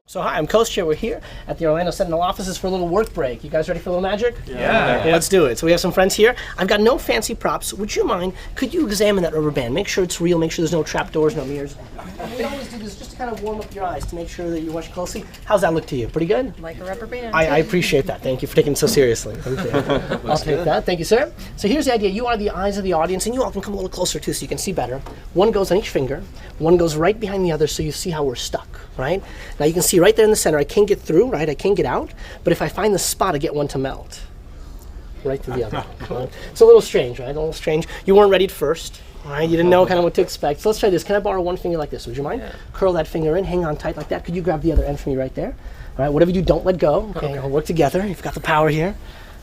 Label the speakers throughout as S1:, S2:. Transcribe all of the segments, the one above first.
S1: So hi, I'm Kostya. We're here at the Orlando Sentinel offices for a little work break. You guys ready for a little magic?
S2: Yeah.
S1: Let's do it. So we have some friends here. I've got no fancy props. Would you mind, could you examine that rubber band? Make sure it's real, make sure there's no trap doors, no mirrors. And we always do this just to kind of warm up your eyes to make sure that you watch closely. How's that look to you? Pretty good?
S3: Like a rubber band.
S1: I appreciate that. Thank you for taking it so seriously. I'll take that. Thank you, sir. So here's the idea. You are the eyes of the audience, and you all can come a little closer too so you can see better. One goes on each finger. One goes right behind the other so you see how we're stuck, right? Now you can see right there in the center, I can't get through, right? I can't get out. But if I find the spot, I get one to melt. Right to the other. Right? It's a little strange, right? A little strange. You weren't ready at first. Right, you didn't know kind of what to expect. So let's try this. Can I borrow one finger like this? Would you mind? Yeah. Curl that finger in, hang on tight like that. Could you grab the other end for me right there? All right, whatever you do, don't let go. Okay, I'll work together. You've got the power here.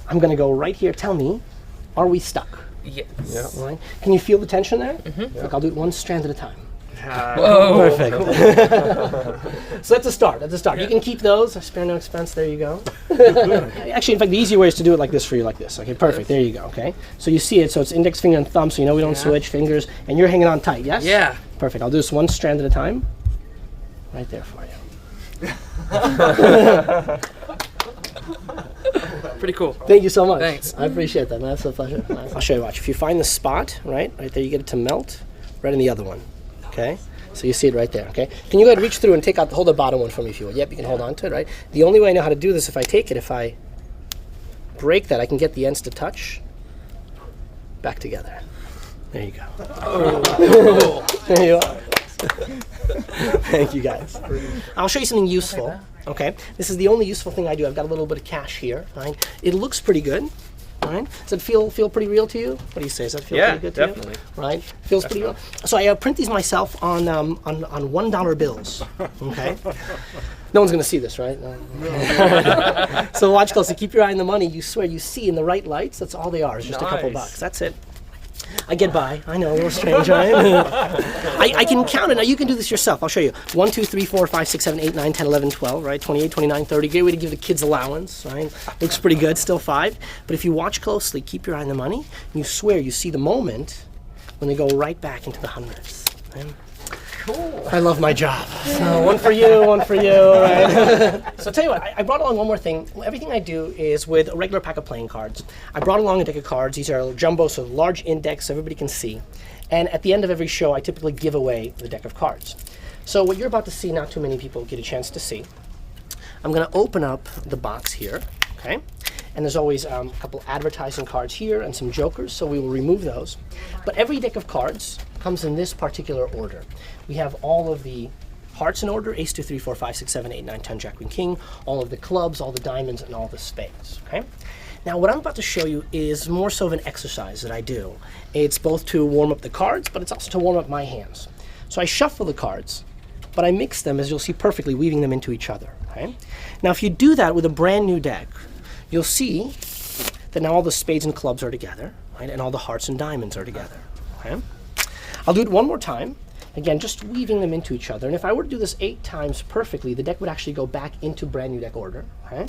S1: I'm going to go right here. Tell me, are we stuck?
S3: Yes.
S1: Yeah. All right. Can you feel the tension there?
S3: Mm-hmm.
S1: Look, I'll do it one strand at a time.
S3: Whoa.
S1: Perfect. So that's a start. That's a start. You can keep those. I spare no expense. There you go. Actually, in fact, the easier way is to do it like this for you, like this. Okay, perfect. There you go. Okay. So you see it. So it's index finger and thumb. So you know we don't switch fingers, and you're hanging on tight. Yes.
S3: Yeah.
S1: Perfect. I'll do this one strand at a time. Right there for you.
S3: Pretty cool.
S1: Thank you so much.
S3: Thanks.
S1: I appreciate that, man. That's a pleasure. I'll show you. Watch. If you find the spot, right there, you get it to melt. Right in the other one. Okay. So you see it right there. Okay. Can you go ahead and reach through and take out, hold the bottom one for me if you will. Yep, you can hold on to it, right? The only way I know how to do this, if I take it, if I break that, I can get the ends to touch back together. There you go. Oh. There you are. Thank you, guys. I'll show you something useful. Okay. This is the only useful thing I do. I've got a little bit of cash here. Right. It looks pretty good. Right. Does it feel pretty real to you? What do you say? Does that feel pretty good to
S2: definitely.
S1: you? Right. Feels pretty real. So I print these myself on $1 bills. Okay. No one's gonna see this, right? No. So watch closely. Keep your eye on the money. You swear you see in the right lights. That's all they are. It's just a couple bucks. That's it. I get by. I know, a little strange, right? I can count it. Now you can do this yourself. I'll show you. 1, 2, 3, 4, 5, 6, 7, 8, 9, 10, 11, 12, right? 28, 29, 30. Great way to give the kids allowance, right? Looks pretty good, still 5. But if you watch closely, keep your eye on the money, and you swear you see the moment when they go right back into the hundreds. Right? Cool. I love my job. So one for you, one for you. Right? So tell you what, I brought along one more thing. Everything I do is with a regular pack of playing cards. I brought along a deck of cards. These are jumbo, so large index, so everybody can see. And at the end of every show, I typically give away the deck of cards. So what you're about to see, not too many people get a chance to see. I'm going to open up the box here, okay? And there's always a couple advertising cards here and some jokers, so we will remove those. But every deck of cards comes in this particular order. We have all of the hearts in order, ace, 2, 3, 4, 5, 6, 7, 8, 9, 10, jack, queen, king, all of the clubs, all the diamonds, and all the spades, okay? Now what I'm about to show you is more so of an exercise that I do. It's both to warm up the cards, but it's also to warm up my hands. So I shuffle the cards, but I mix them, as you'll see perfectly, weaving them into each other, okay? Now if you do that with a brand new deck, you'll see that now all the spades and clubs are together, right? And all the hearts and diamonds are together, okay? I'll do it one more time. Again, just weaving them into each other. And if I were to do this 8 times perfectly, the deck would actually go back into brand new deck order, okay?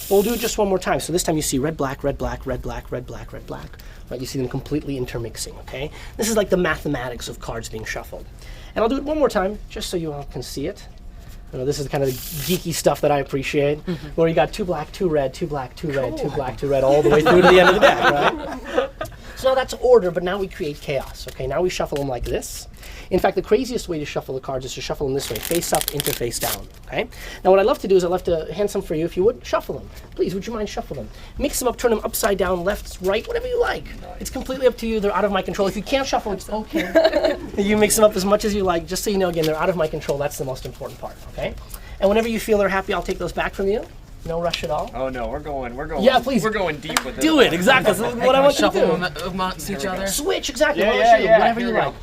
S1: We'll do it just one more time. So this time you see red, black, red, black, red, black, red, black, red, black, right? You see them completely intermixing, okay? This is like the mathematics of cards being shuffled. And I'll do it one more time, just so you all can see it. You know, this is kind of the geeky stuff that I appreciate, where you got 2 black, 2 red, 2 black, 2 red, 2 black, 2 red, all the way through to the end of the deck, right? So now that's order, but now we create chaos, okay? Now we shuffle them like this. In fact, the craziest way to shuffle the cards is to shuffle them this way, face up into face down, okay? Now what I love to do is I love to hand some for you. If you would, shuffle them. Please, would you mind shuffle them? Mix them up, turn them upside down, left, right, whatever you like. It's completely up to you. They're out of my control. If you can't shuffle, it's okay. You mix them up as much as you like. Just so you know, again, they're out of my control. That's the most important part, okay? And whenever you feel they're happy, I'll take those back from you. No rush at all.
S2: Oh no, we're going.
S1: Yeah, please.
S2: We're going deep with it.
S1: Do it, exactly. That's what I want you to do.
S3: Shuffle them amongst each other.
S1: Switch, exactly.
S2: Yeah.
S1: Whatever
S2: Here
S1: you
S2: we
S1: like.
S2: go.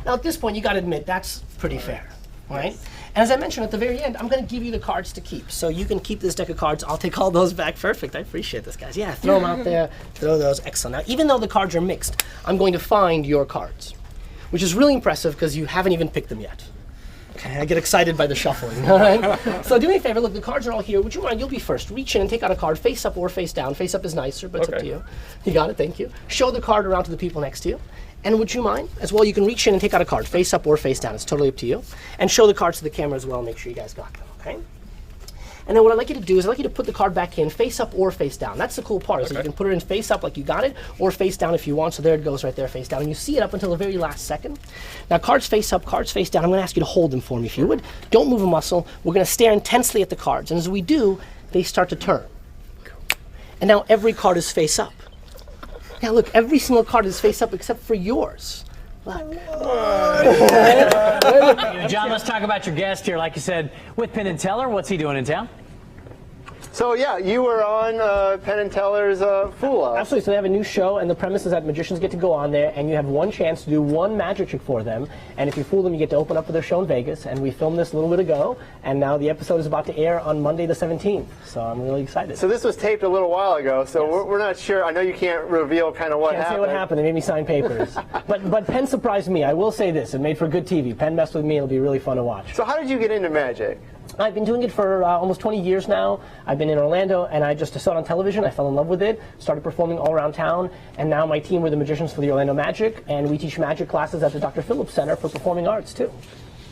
S1: Now at this point, you got to admit, that's pretty fair, right? And as I mentioned at the very end, I'm going to give you the cards to keep. So you can keep this deck of cards. I'll take all those back. Perfect. I appreciate this, guys. Yeah, throw them out there. Throw those. Excellent. Now, even though the cards are mixed, I'm going to find your cards, which is really impressive because you haven't even picked them yet. Okay, I get excited by the shuffling, all right? So do me a favor, look, the cards are all here. Would you mind, you'll be first. Reach in and take out a card, face up or face down. Face up is nicer, but it's up to you. You got it, thank you. Show the card around to the people next to you. And would you mind? As well, you can reach in and take out a card, face up or face down. It's totally up to you. And show the cards to the camera as well. Make sure you guys got them, okay? And then what I'd like you to do is I'd like you to put the card back in, face up or face down. That's the cool part, is that you can put it in face up like you got it, or face down if you want. So there it goes right there, face down. And you see it up until the very last second. Now, cards face up, cards face down. I'm going to ask you to hold them for me if you would. Don't move a muscle. We're going to stare intensely at the cards. And as we do, they start to turn. And now every card is face up. Now look, every single card is face up except for yours. Look.
S2: John, let's talk about your guest here. Like you said, with Penn Teller, what's he doing in town?
S4: So yeah, you were on Penn Teller's Fool Us.
S1: Absolutely. So they have a new show, and the premise is that magicians get to go on there, and you have one chance to do one magic trick for them. And if you fool them, you get to open up for their show in Vegas. And we filmed this a little bit ago, and now the episode is about to air on Monday the 17th. So I'm really excited.
S4: So this was taped a little while ago, so we're not sure. I know you can't reveal kind of what happened.
S1: Can't say what happened. They made me sign papers. but Penn surprised me. I will say this. It made for good TV. Penn messed with me. It'll be really fun to watch.
S4: So how did you get into magic?
S1: I've been doing it for almost 20 years now. I've been in Orlando, and I just saw it on television. I fell in love with it, started performing all around town, and now my team, we're the magicians for the Orlando Magic, and we teach magic classes at the Dr. Phillips Center for Performing Arts, too.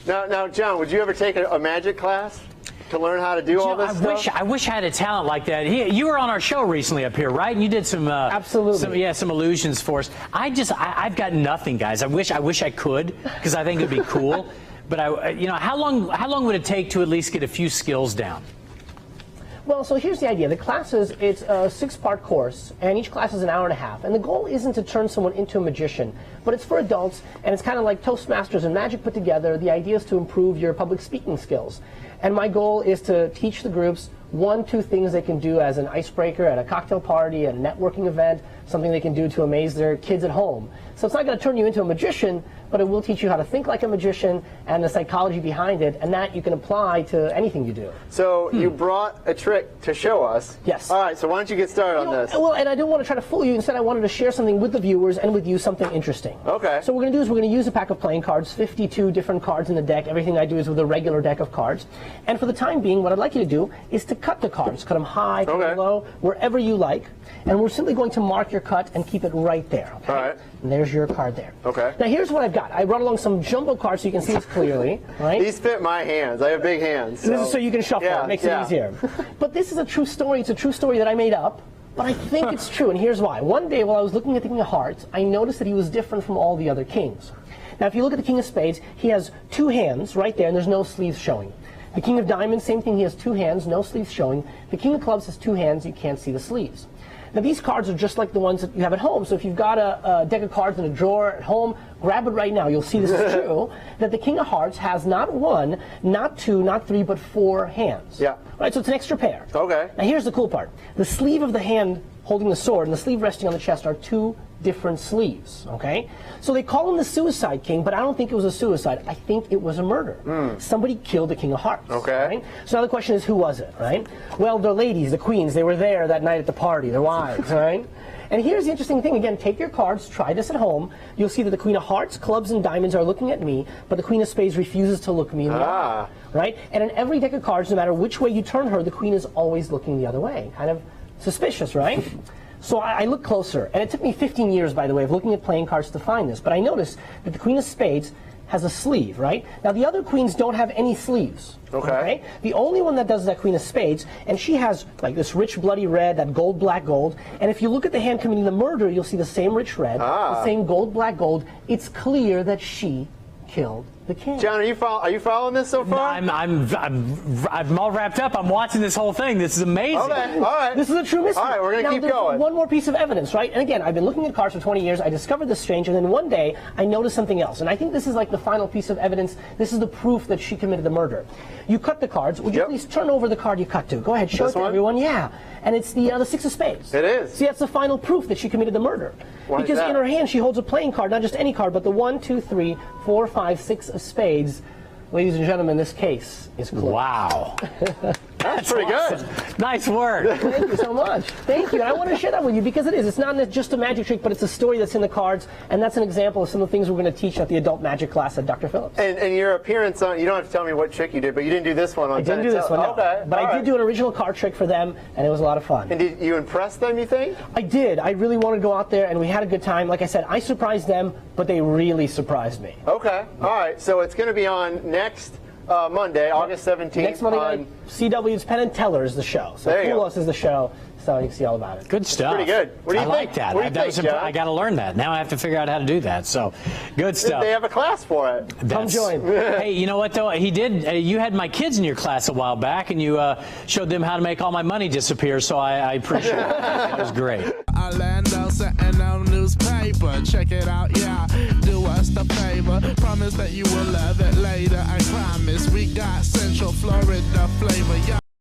S4: Now, John, would you ever take a magic class to learn how to do all this stuff?
S2: I wish I had a talent like that. You were on our show recently up here, right? And you did some
S1: absolutely
S2: some illusions for us. I've got nothing, guys. I wish I could, because I think it'd be cool. But how long would it take to at least get a few skills down?
S1: Well, so here's the idea. The classes, it's a 6-part course, and each class is an hour and a half. And the goal isn't to turn someone into a magician, but it's for adults, and it's kind of like Toastmasters and magic put together. The idea is to improve your public speaking skills. And my goal is to teach the groups 1-2 things they can do as an icebreaker at a cocktail party, at a networking event, something they can do to amaze their kids at home. So it's not going to turn you into a magician, but it will teach you how to think like a magician and the psychology behind it, and that you can apply to anything you do.
S4: So you brought a trick to show us.
S1: Yes.
S4: All right, so why don't you get started on this?
S1: Well, and I didn't want to try to fool you. Instead, I wanted to share something with the viewers and with you, something interesting.
S4: Okay.
S1: So what we're going to do is we're going to use a pack of playing cards, 52 different cards in the deck. Everything I do is with a regular deck of cards. And for the time being, what I'd like you to do is to cut the cards. Cut them high, cut them low, wherever you like. And we're simply going to mark your cut and keep it right there. Okay?
S4: All right.
S1: And there's your card there.
S4: Okay.
S1: Now here's what I've got. I brought along some jumbo cards so you can see this clearly. Right?
S4: These fit my hands. I have big hands.
S1: This is so you can shuffle.
S4: Yeah,
S1: it makes it easier. But this is a true story. It's a true story that I made up. But I think it's true, and here's why. One day while I was looking at the King of Hearts, I noticed that he was different from all the other kings. Now if you look at the King of Spades, he has 2 hands right there, and there's no sleeves showing. The King of Diamonds, same thing, he has 2 hands, no sleeves showing. The King of Clubs has 2 hands, you can't see the sleeves. Now these cards are just like the ones that you have at home, so if you've got a deck of cards in a drawer at home, grab it right now. You'll see this is true, that the King of Hearts has not 1, not 2, not 3, but 4 hands.
S4: Yeah.
S1: Right, so it's an extra pair.
S4: Okay.
S1: Now here's the cool part. The sleeve of the hand holding the sword and the sleeve resting on the chest are 2 different sleeves, okay? So they call him the Suicide King, but I don't think it was a suicide. I think it was a murder. Somebody killed the King of Hearts.
S4: Okay.
S1: Right? So now the question is, who was it, right? Well, the ladies, the queens, they were there that night at the party, their wives, right? And here's the interesting thing. Again, take your cards, try this at home. You'll see that the Queen of Hearts, Clubs, and Diamonds are looking at me, but the Queen of Spades refuses to look me in the eye, right? And in every deck of cards, no matter which way you turn her, the Queen is always looking the other way. Kind of suspicious, right? So I looked closer, and it took me 15 years, by the way, of looking at playing cards to find this, but I noticed that the Queen of Spades has a sleeve, right? Now, the other queens don't have any sleeves. Okay. The only one that does is that Queen of Spades, and she has like this rich bloody red, that gold, black, gold. And if you look at the hand committing the murder, you'll see the same rich red, the same gold, black, gold. It's clear that she killed the king.
S4: John, are you following this so far?
S2: I'm all wrapped up. I'm watching this whole thing. This is amazing.
S4: Okay, all right.
S1: This is a true mystery.
S4: All right, we're going to keep
S1: there's
S4: going.
S1: One more piece of evidence, right? And again, I've been looking at cards for 20 years. I discovered this strange, and then one day I noticed something else. And I think this is like the final piece of evidence. This is the proof that she committed the murder. You cut the cards. Would you please turn over the card you cut to? Go ahead, show it to everyone. Yeah. And it's the 6 of Spades.
S4: It is.
S1: See, that's the final proof that she committed the murder.
S4: Why
S1: because
S4: is that?
S1: in her hand she holds a playing card, not just any card, but the 1, 2, 3, 4, 5, 6 of Spades. Ladies and gentlemen, this case is closed.
S2: Wow.
S4: That's pretty good.
S2: Nice work.
S1: Thank you so much. Thank you. And I want to share that with you because it is. It's not just a magic trick, but it's a story that's in the cards, and that's an example of some of the things we're going to teach at the adult magic class at Dr. Phillips.
S4: And your appearance on, you don't have to tell me what trick you did, but you didn't do this one on
S1: I didn't
S4: Penn
S1: do this
S4: Teller.
S1: one, no.
S4: Okay.
S1: But
S4: all
S1: I did
S4: right.
S1: do an original card trick for them, and it was a lot of fun.
S4: And did you impress them, you think?
S1: I did. I really wanted to go out there, and we had a good time. Like I said, I surprised them, but they really surprised me.
S4: Okay. All right. So it's going to be on next Monday, August 17th.
S1: Next Monday
S4: on,
S1: night, CW's Penn Teller is the show. So
S4: There you
S1: Fool
S4: go.
S1: Us is the show, so you can see all about it.
S2: Good stuff.
S4: pretty good. What do you
S2: I
S4: think?
S2: like that.
S4: What do you think, John?
S2: I got to learn that. Now I have to figure out how to do that. So, good stuff.
S4: They have a class for it.
S1: Come join.
S2: Hey, you know what though? He did. You had my kids in your class a while back, and you showed them how to make all my money disappear. So I appreciate it. That was great.
S5: Orlando Sentinel newspaper, check it out, yeah. Do us the favor. Promise that you will love it later. I promise we got Central Florida flavor, yeah.